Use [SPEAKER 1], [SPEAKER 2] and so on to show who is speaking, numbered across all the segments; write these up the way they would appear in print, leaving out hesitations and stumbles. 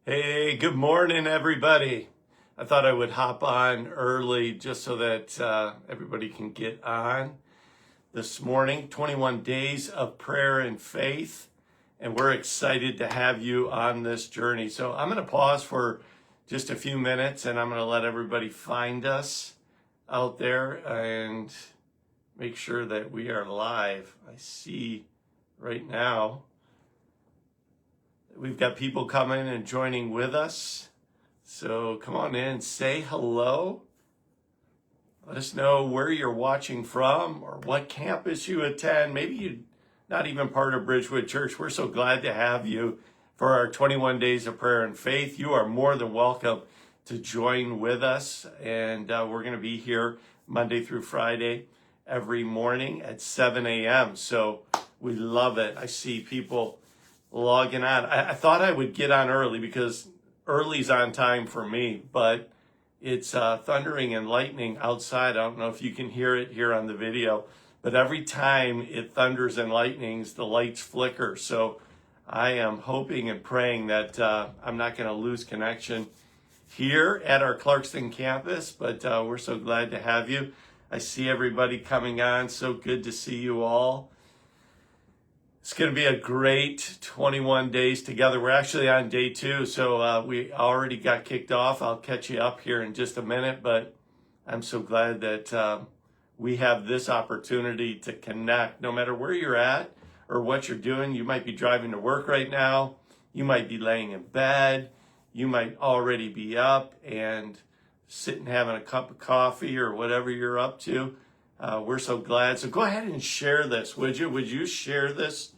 [SPEAKER 1] Hey, good morning, everybody. I thought I would hop on early just so that everybody can get on this morning. 21 days of prayer and faith, and we're excited to have you on this journey. So I'm going to pause for just a few minutes, and I'm going to let everybody find us out there and make sure that we are live. I see right now we've got people coming and joining with us. So come on in, say hello. Let us know where you're watching from or what campus you attend. Maybe you're not even part of Bridgewood Church. We're so glad to have you for our 21 days of prayer and faith. You are more than welcome to join with us. And we're going to be here Monday through Friday every morning at 7 a.m. So we love it. I see people logging on. I thought I would get on early because early's on time for me, but it's thundering and lightning outside. I don't know if you can hear it here on the video, but every time it thunders and lightnings, the lights flicker. So I am hoping and praying that I'm not going to lose connection here at our Clarkston campus, but we're so glad to have you. I see everybody coming on. So good to see you all. It's going to be a great 21 days together. We're actually on day 2, so we already got kicked off. I'll catch you up here in just a minute, but I'm so glad that we have this opportunity to connect no matter where you're at or what you're doing. You might be driving to work right now. You might be laying in bed. You might already be up and sitting having a cup of coffee or whatever you're up to. We're so glad. So go ahead and share this, would you? Would you share this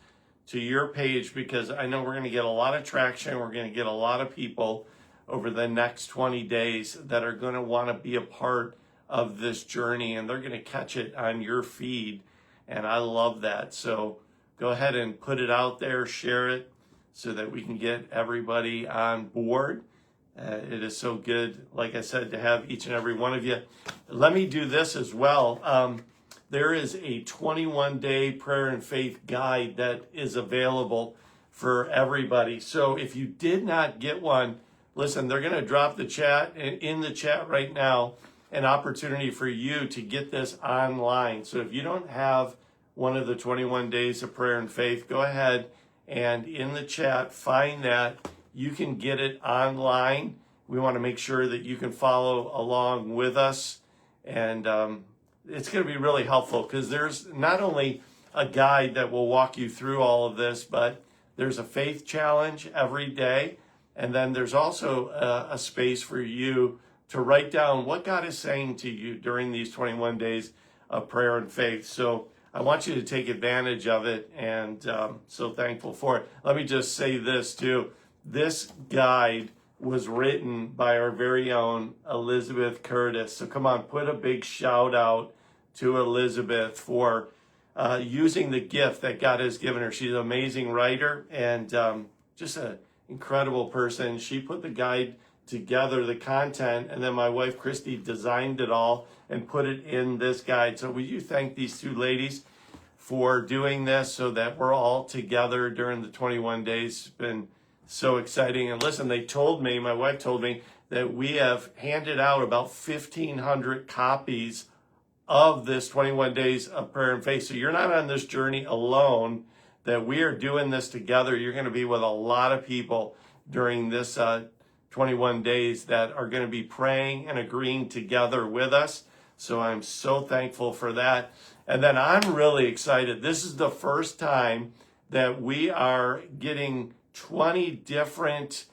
[SPEAKER 1] to your page, because I know we're going to get a lot of traction. We're going to get a lot of people over the next 20 days that are going to want to be a part of this journey, and they're going to catch it on your feed. And I love that. So go ahead and put it out there, share it so that we can get everybody on board. It is so good, like I said, to have each and every one of you. Let me do this as well. There is a 21-day prayer and faith guide that is available for everybody. So if you did not get one, listen, they're going to drop the chat in the chat right now, an opportunity for you to get this online. So if you don't have one of the 21 days of prayer and faith, go ahead and in the chat, find that. You can get it online. We want to make sure that you can follow along with us. And it's going to be really helpful because there's not only a guide that will walk you through all of this, but there's a faith challenge every day. And then there's also a space for you to write down what God is saying to you during these 21 days of prayer and faith. So I want you to take advantage of it, and so thankful for it. Let me just say this too. This guide was written by our very own Elizabeth Curtis. So come on, put a big shout out to Elizabeth for using the gift that God has given her. She's an amazing writer and just an incredible person. She put the guide together, the content, and then my wife Christy designed it all and put it in this guide. So will you thank these two ladies for doing this so that we're all together during the 21 days? It's been so exciting. And listen, they told me, my wife told me, that we have handed out about 1,500 copies of this 21 days of prayer and faith. So you're not on this journey alone, that we are doing this together. You're going to be with a lot of people during this 21 days that are going to be praying and agreeing together with us. So I'm so thankful for that. And then I'm really excited. This is the first time that we are getting 20 different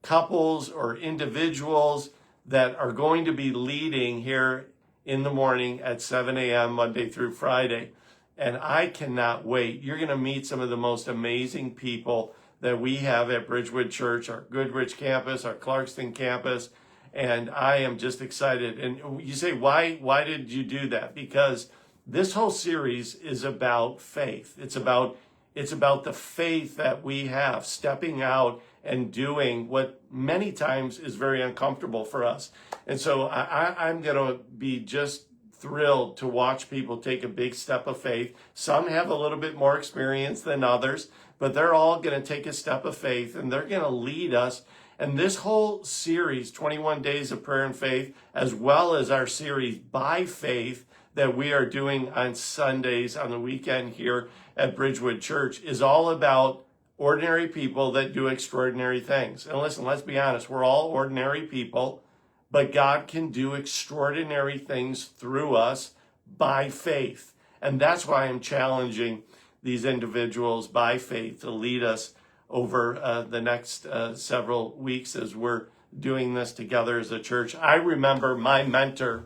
[SPEAKER 1] couples or individuals that are going to be leading here in the morning at 7 a.m. Monday through Friday. And I cannot wait. You're going to meet some of the most amazing people that we have at Bridgewood Church, our Goodrich campus, our Clarkston campus. And I am just excited. And you say, why did you do that? Because this whole series is about faith. It's about the faith that we have, stepping out and doing what many times is very uncomfortable for us. And so I'm going to be just thrilled to watch people take a big step of faith. Some have a little bit more experience than others, but they're all going to take a step of faith and they're going to lead us. And this whole series, 21 Days of Prayer and Faith, as well as our series By Faith that we are doing on Sundays on the weekend here at Bridgewood Church, is all about ordinary people that do extraordinary things. And listen, let's be honest, we're all ordinary people, but God can do extraordinary things through us by faith. And that's why I'm challenging these individuals by faith to lead us over the next several weeks as we're doing this together as a church. I remember my mentor,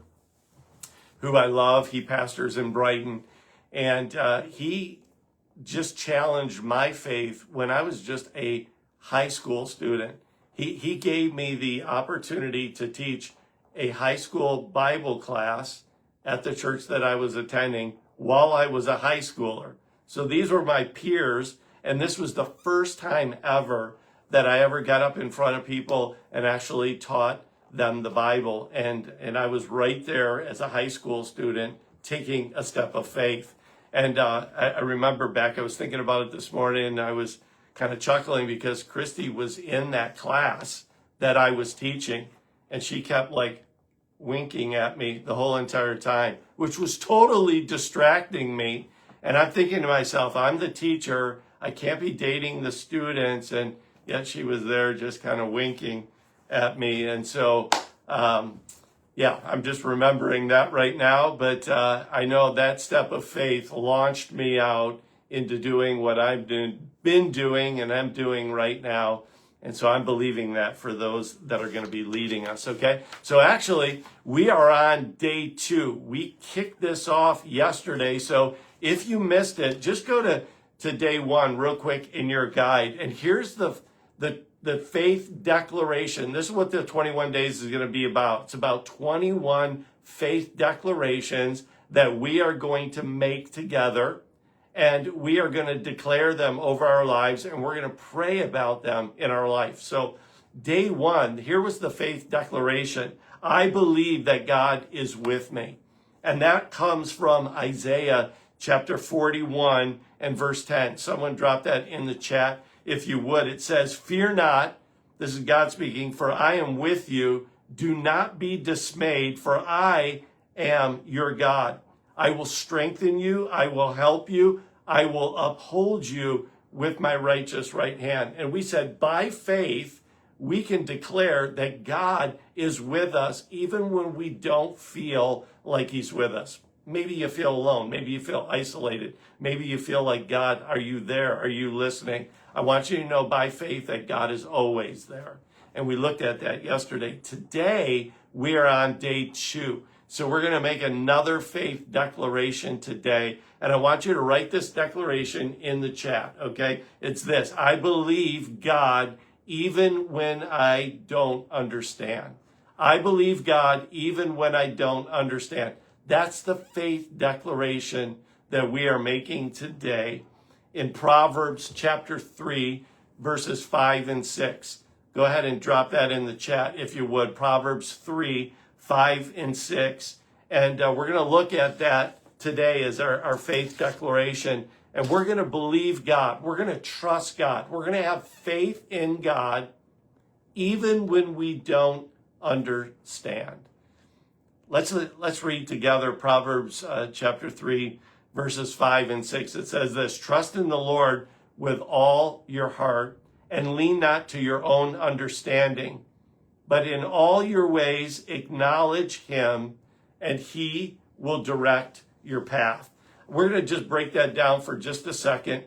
[SPEAKER 1] who I love, he pastors in Brighton, and he just challenged my faith when I was just a high school student. He gave me the opportunity to teach a high school Bible class at the church that I was attending while I was a high schooler. So these were my peers, and this was the first time ever that I ever got up in front of people and actually taught them the Bible. And I was right there as a high school student taking a step of faith. And I remember back, I was thinking about it this morning, and I was kind of chuckling because Christy was in that class that I was teaching, and she kept like winking at me the whole entire time, which was totally distracting me. And I'm thinking to myself, I'm the teacher, I can't be dating the students, and yet she was there just kind of winking at me. And so, yeah, I'm just remembering that right now, but I know that step of faith launched me out into doing what I've been doing and I'm doing right now. And so I'm believing that for those that are going to be leading us, okay? So actually, we are on day 2. We kicked this off yesterday, so if you missed it, just go to day 1 real quick in your guide. And here's the faith declaration. This is what the 21 days is going to be about. It's about 21 faith declarations that we are going to make together, and we are going to declare them over our lives, and we're going to pray about them in our life. So day 1, here was the faith declaration. I believe that God is with me. And that comes from Isaiah chapter 41 and verse 10. Someone drop that in the chat if you would. It says, "Fear not," this is God speaking, "for I am with you. Do not be dismayed, for I am your God. I will strengthen you. I will help you. I will uphold you with my righteous right hand." And we said, by faith, we can declare that God is with us even when we don't feel like he's with us. Maybe you feel alone. Maybe you feel isolated. Maybe you feel like, God, are you there? Are you listening? I want you to know by faith that God is always there. And we looked at that yesterday. Today, we are on day 2. So we're going to make another faith declaration today. And I want you to write this declaration in the chat, okay? It's this: I believe God even when I don't understand. I believe God even when I don't understand. That's the faith declaration that we are making today in Proverbs chapter 3, verses 5 and 6. Go ahead and drop that in the chat if you would. Proverbs 3, 5 and 6. And we're going to look at that today as our faith declaration. And we're going to believe God. We're going to trust God. We're going to have faith in God even when we don't understand. Let's read together Proverbs chapter 3, verses 5 and 6. It says this: "Trust in the Lord with all your heart, and lean not to your own understanding, but in all your ways acknowledge him, and he will direct your path." We're going to just break that down for just a second,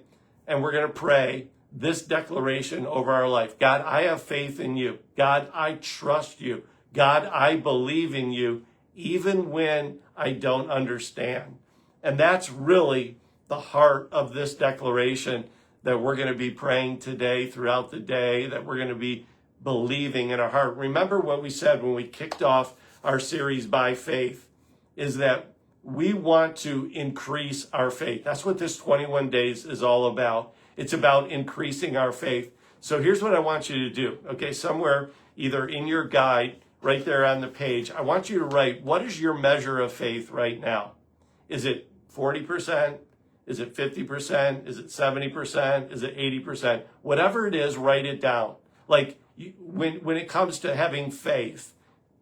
[SPEAKER 1] and we're going to pray this declaration over our life. God, I have faith in you. God, I trust you. God, I believe in you, even when I don't understand. And that's really the heart of this declaration that we're going to be praying today throughout the day, that we're going to be believing in our heart. Remember what we said when we kicked off our series By Faith, is that we want to increase our faith. That's what this 21 days is all about. It's about increasing our faith. So here's what I want you to do. Okay, somewhere either in your guide, right there on the page, I want you to write, what is your measure of faith right now? Is it 40%? Is it 50%? Is it 70%? Is it 80%? Whatever it is, write it down. Like when it comes to having faith,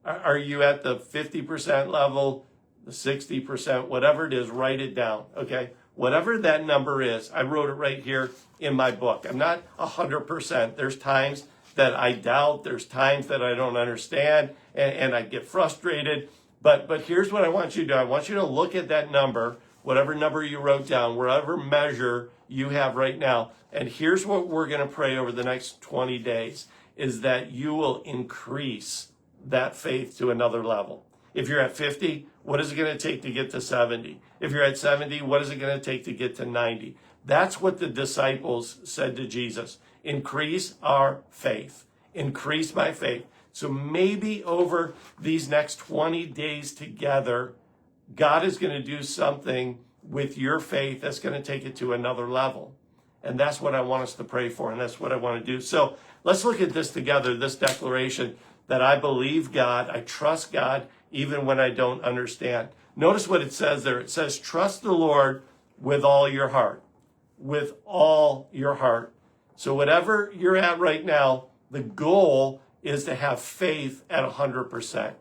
[SPEAKER 1] are you at the 50% level, the 60%, whatever it is, write it down, okay? Whatever that number is, I wrote it right here in my book. I'm not 100%. There's times that I doubt. There's times that I don't understand and I get frustrated. But here's what I want you to do. I want you to look at that number, whatever number you wrote down, whatever measure you have right now. And here's what we're going to pray over the next 20 days, is that you will increase that faith to another level. If you're at 50, what is it going to take to get to 70? If you're at 70, what is it going to take to get to 90? That's what the disciples said to Jesus. Increase our faith. Increase my faith. So maybe over these next 20 days together, God is going to do something with your faith that's going to take it to another level. And that's what I want us to pray for, and that's what I want to do. So let's look at this together, this declaration that I believe God, I trust God, even when I don't understand. Notice what it says there. It says, trust the Lord with all your heart. With all your heart. So whatever you're at right now, the goal is to have faith at 100%.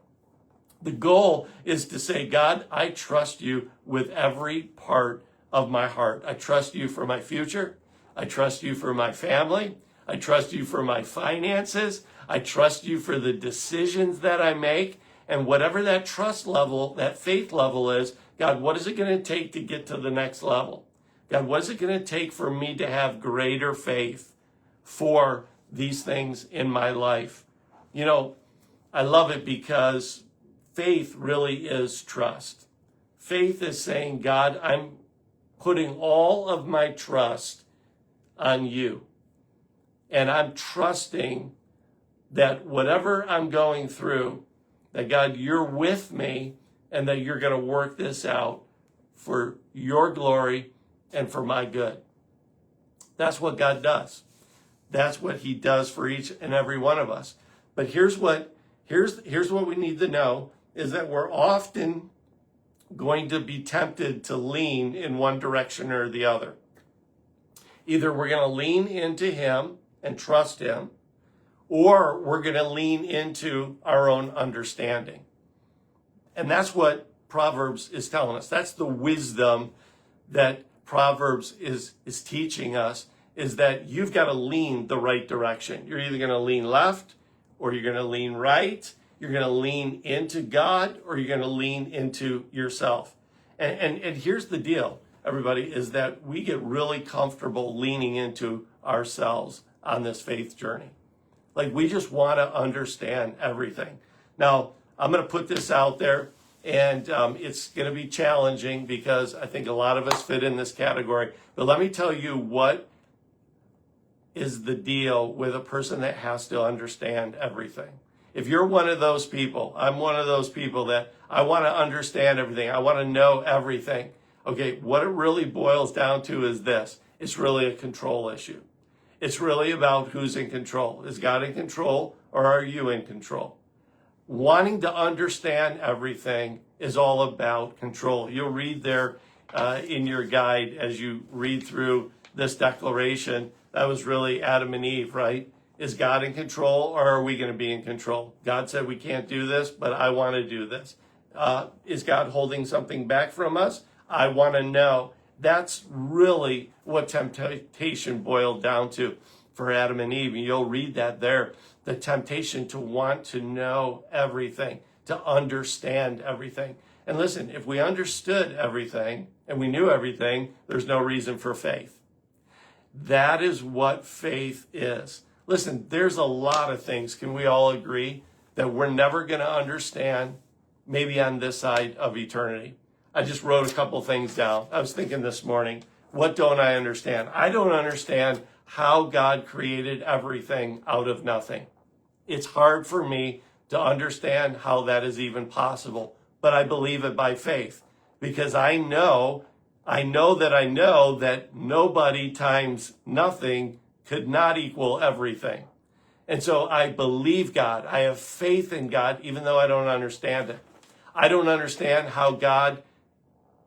[SPEAKER 1] The goal is to say, God, I trust you with every part of my heart. I trust you for my future. I trust you for my family. I trust you for my finances. I trust you for the decisions that I make. And whatever that trust level, that faith level is, God, what is it going to take to get to the next level? God, what is it going to take for me to have greater faith for these things in my life? You know, I love it because faith really is trust. Faith is saying, God, I'm putting all of my trust on you. And I'm trusting that whatever I'm going through, that God, you're with me and that you're going to work this out for your glory and for my good. That's what God does. That's what he does for each and every one of us. But here's what we need to know, is that we're often going to be tempted to lean in one direction or the other. Either we're going to lean into him and trust him, or we're going to lean into our own understanding. And that's what Proverbs is telling us. That's the wisdom that Proverbs is teaching us, is that you've got to lean the right direction. You're either going to lean left or you're going to lean right. You're going to lean into God or you're going to lean into yourself. And here's the deal, everybody, is that we get really comfortable leaning into ourselves on this faith journey. Like we just want to understand everything. Now, I'm going to put this out there, and it's going to be challenging because I think a lot of us fit in this category. But let me tell you what is the deal with a person that has to understand everything. If you're one of those people, I'm one of those people that I want to understand everything. I want to know everything. Okay, what it really boils down to is this. It's really a control issue. It's really about who's in control. Is God in control or are you in control? Wanting to understand everything is all about control. You'll read there in your guide as you read through this declaration, that was really Adam and Eve, right? Is God in control or are we going to be in control? God said we can't do this, but I want to do this. Is God holding something back from us? I want to know. That's really what temptation boiled down to for Adam and Eve. And you'll read that there. The temptation to want to know everything, to understand everything. And listen, if we understood everything and we knew everything, there's no reason for faith. That is what faith is. Listen, there's a lot of things, can we all agree, that we're never going to understand, maybe on this side of eternity. I just wrote a couple things down. I was thinking this morning, what don't I understand? I don't understand how God created everything out of nothing. It's hard for me to understand how that is even possible, but I believe it by faith because I know that nobody times nothing could not equal everything. And so I believe God. I have faith in God, even though I don't understand it. I don't understand how God,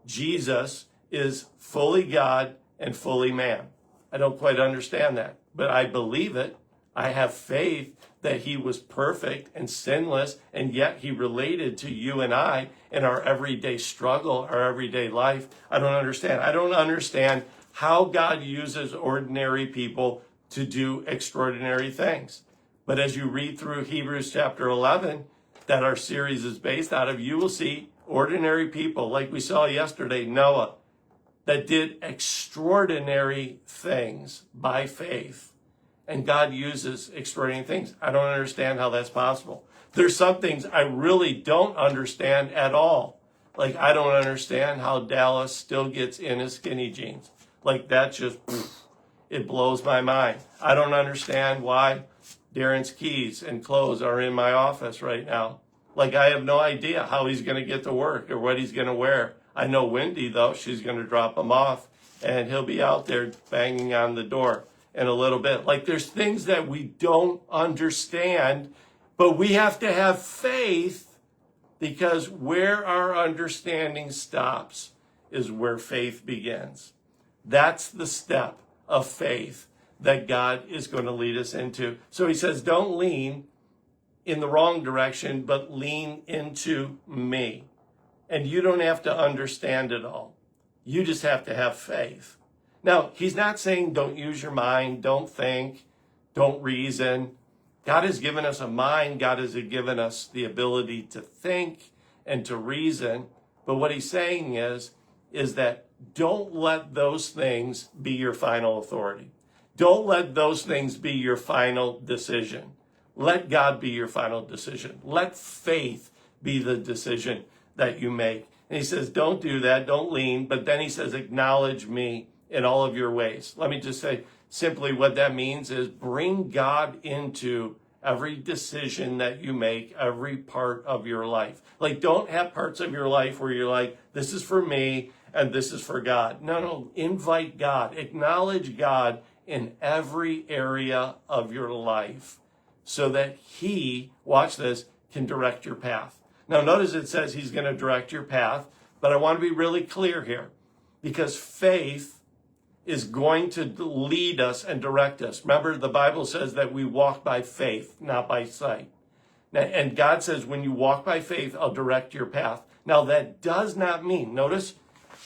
[SPEAKER 1] Jesus, is fully God and fully man. I don't quite understand that, but I believe it. I have faith that he was perfect and sinless, and yet he related to you and I in our everyday struggle, our everyday life. I don't understand. I don't understand how God uses ordinary people to do extraordinary things. But as you read through Hebrews chapter 11, that our series is based out of, you will see ordinary people, like we saw yesterday, Noah, that did extraordinary things by faith. And God uses extraordinary things. I don't understand how that's possible. There's some things I really don't understand at all. Like, I don't understand how Dallas still gets in his skinny jeans. Like, that just, it blows my mind. I don't understand why Darren's keys and clothes are in my office right now. Like, I have no idea how he's going to get to work or what he's going to wear. I know Wendy, though, she's going to drop him off, and he'll be out there banging on the door in a little bit. Like, there's things that we don't understand, but we have to have faith, because where our understanding stops is where faith begins. That's the step of faith that God is going to lead us into. So he says, don't lean in the wrong direction, but lean into me. And you don't have to understand it all. You just have to have faith. Now, he's not saying don't use your mind, don't think, don't reason. God has given us a mind. God has given us the ability to think and to reason. But what he's saying is that don't let those things be your final authority. Don't let those things be your final decision. Let God be your final decision. Let faith be the decision that you make. And he says, don't do that, don't lean. But then he says, acknowledge me in all of your ways. Let me just say simply what that means is bring God into every decision that you make, every part of your life. Like, don't have parts of your life where you're like, this is for me and this is for God. No, invite God. Acknowledge God in every area of your life so that he, watch this, can direct your path. Now, notice it says he's going to direct your path, but I want to be really clear here, because faith is going to lead us and direct us. Remember, the Bible says that we walk by faith, not by sight. And God says, when you walk by faith, I'll direct your path. Now, that does not mean, notice,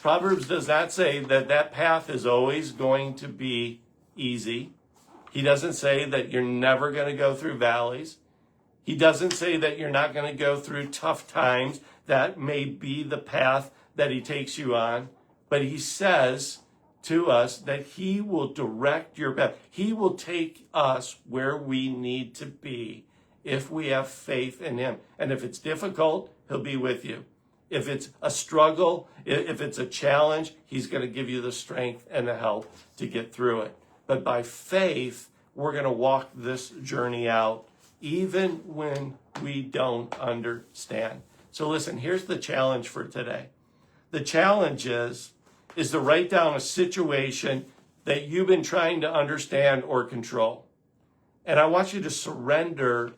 [SPEAKER 1] Proverbs does not say that that path is always going to be easy. He doesn't say that you're never going to go through valleys. He doesn't say that you're not going to go through tough times. That may be the path that he takes you on. But he says to us that he will direct your path. He will take us where we need to be if we have faith in him. And if it's difficult, he'll be with you. If it's a struggle, if it's a challenge, he's going to give you the strength and the help to get through it. But by faith, we're going to walk this journey out, even when we don't understand. So listen, here's the challenge for today. The challenge is to write down a situation that you've been trying to understand or control. And I want you to surrender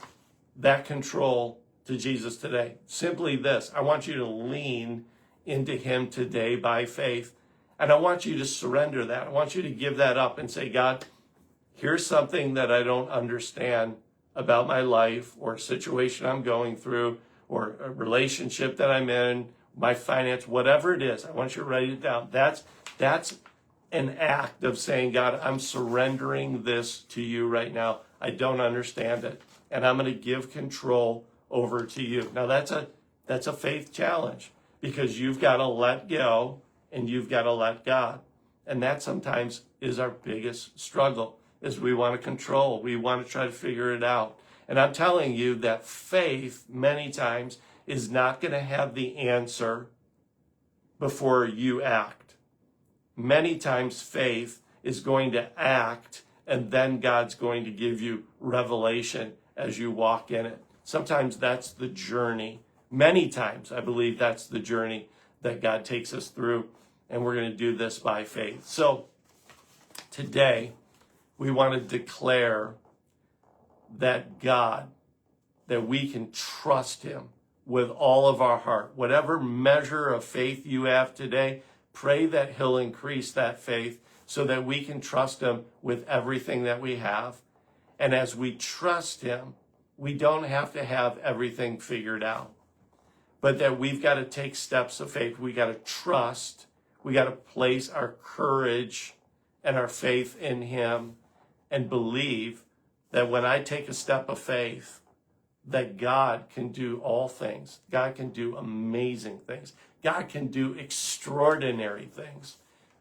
[SPEAKER 1] that control to Jesus today. Simply this, I want you to lean into him today by faith. And I want you to surrender that. I want you to give that up and say, God, here's something that I don't understand about my life or a situation I'm going through or a relationship that I'm in, my finance, whatever it is. I want you to write it down. That's an act of saying, God, I'm surrendering this to you right now. I don't understand it. And I'm going to give control over to you. Now that's a faith challenge, because you've got to let go and you've got to let God. And that sometimes is our biggest struggle, is we want to control. We want to try to figure it out. And I'm telling you that faith many times is not going to have the answer before you act. Many times faith is going to act, and then God's going to give you revelation as you walk in it. Sometimes that's the journey. Many times, I believe that's the journey that God takes us through, and we're going to do this by faith. So today, we want to declare that God, that we can trust him with all of our heart. Whatever measure of faith you have today, Pray that he'll increase that faith so that we can trust him with everything that we have. And as we trust him, we don't have to have everything figured out, but that we've got to take steps of faith. We got to trust. We got to place our courage and our faith in him and believe that when I take a step of faith, that God can do all things. God can do amazing things. God can do extraordinary things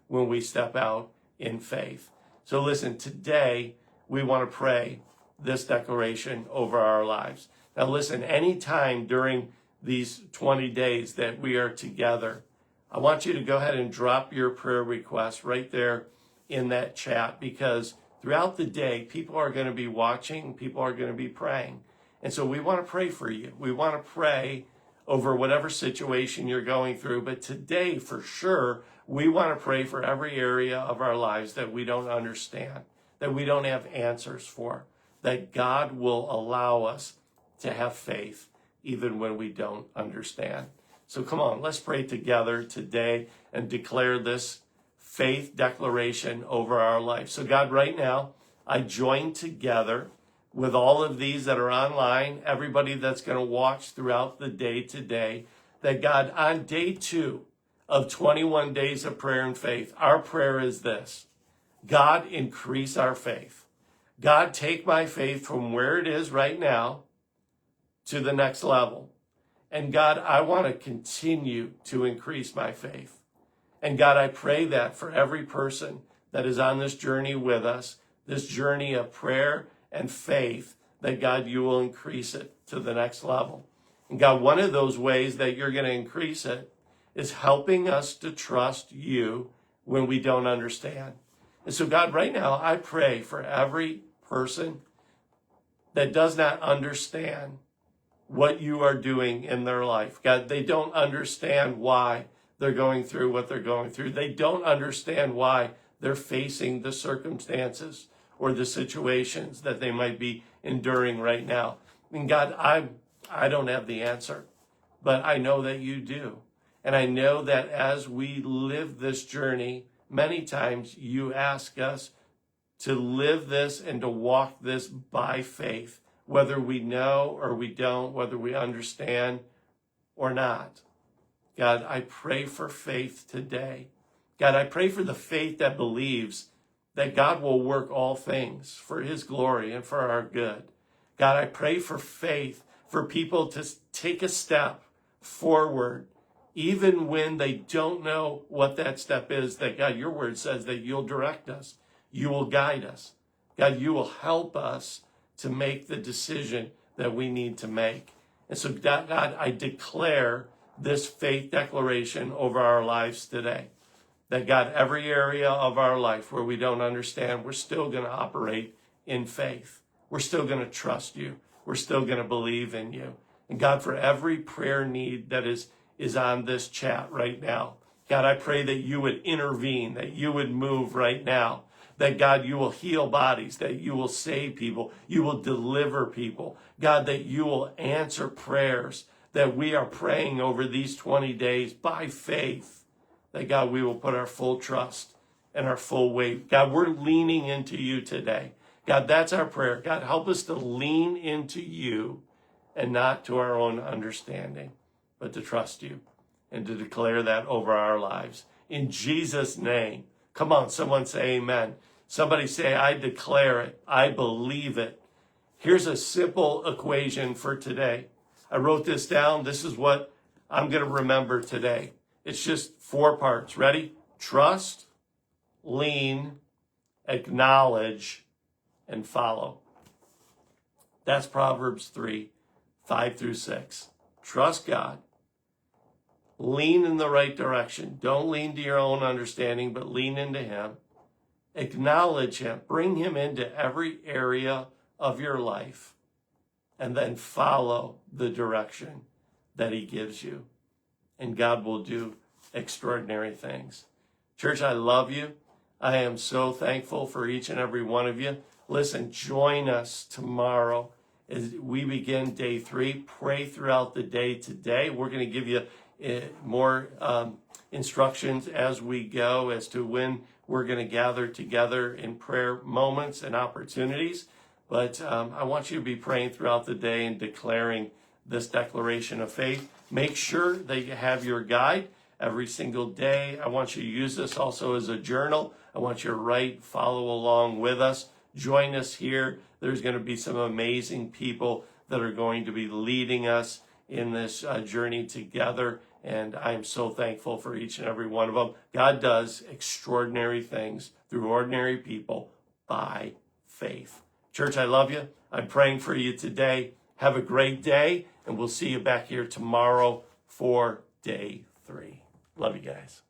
[SPEAKER 1] when we step out in faith. So listen, today we want to pray this declaration over our lives. Now listen, anytime during these 20 days that we are together, I want you to go ahead and drop your prayer request right there in that chat, because throughout the day, people are going to be watching, people are going to be praying. And so we want to pray for you. We want to pray over whatever situation you're going through. But today, for sure, we want to pray for every area of our lives that we don't understand, that we don't have answers for, that God will allow us to have faith even when we don't understand. So come on, let's pray together today and declare this faith declaration over our life. So God, right now, I join together with all of these that are online, everybody that's going to watch throughout the day today, that God, on day 2 of 21 days of prayer and faith, our prayer is this: God, increase our faith. God, take my faith from where it is right now to the next level. And God, I want to continue to increase my faith. And God, I pray that for every person that is on this journey with us, this journey of prayer and faith, that God, you will increase it to the next level. And God, one of those ways that you're going to increase it is helping us to trust you when we don't understand. And so God, right now, I pray for every person that does not understand what you are doing in their life. God, they don't understand why they're going through what they're going through. They don't understand why they're facing the circumstances or the situations that they might be enduring right now. And God, I don't have the answer, but I know that you do. And I know that as we live this journey, many times you ask us to live this and to walk this by faith, whether we know or we don't, whether we understand or not. God, I pray for faith today. God, I pray for the faith that believes that God will work all things for his glory and for our good. God, I pray for faith for people to take a step forward, even when they don't know what that step is, that God, your word says that you'll direct us. You will guide us. God, you will help us to make the decision that we need to make. And so, God, I declare this faith declaration over our lives today. That God, every area of our life where we don't understand, we're still going to operate in faith. We're still going to trust you. We're still going to believe in you. And God, for every prayer need that is on this chat right now, God, I pray that you would intervene, that you would move right now. That God, you will heal bodies, that you will save people, you will deliver people. God, that you will answer prayers that we are praying over these 20 days by faith. That God, we will put our full trust and our full weight. God, we're leaning into you today. God, that's our prayer. God, help us to lean into you and not to our own understanding, but to trust you and to declare that over our lives. In Jesus' name, come on, someone say amen. Somebody say, I declare it. I believe it. Here's a simple equation for today. I wrote this down. This is what I'm going to remember today. It's just 4 parts. Ready? Trust, lean, acknowledge, and follow. That's Proverbs 3, 5 through 6. Trust God. Lean in the right direction. Don't lean to your own understanding, but lean into him. Acknowledge him. Bring him into every area of your life. And then follow the direction that he gives you. And God will do extraordinary things. Church, I love you. I am so thankful for each and every one of you. Listen, join us tomorrow as we begin day 3. Pray throughout the day today. We're going to give you more instructions as we go as to when we're going to gather together in prayer moments and opportunities. But I want you to be praying throughout the day and declaring this declaration of faith. Make sure that you have your guide every single day. I want you to use this also as a journal. I want you to write, follow along with us. Join us here. There's going to be some amazing people that are going to be leading us in this journey together. And I'm so thankful for each and every one of them. God does extraordinary things through ordinary people by faith. Church, I love you. I'm praying for you today. Have a great day, and we'll see you back here tomorrow for day 3. Love you guys.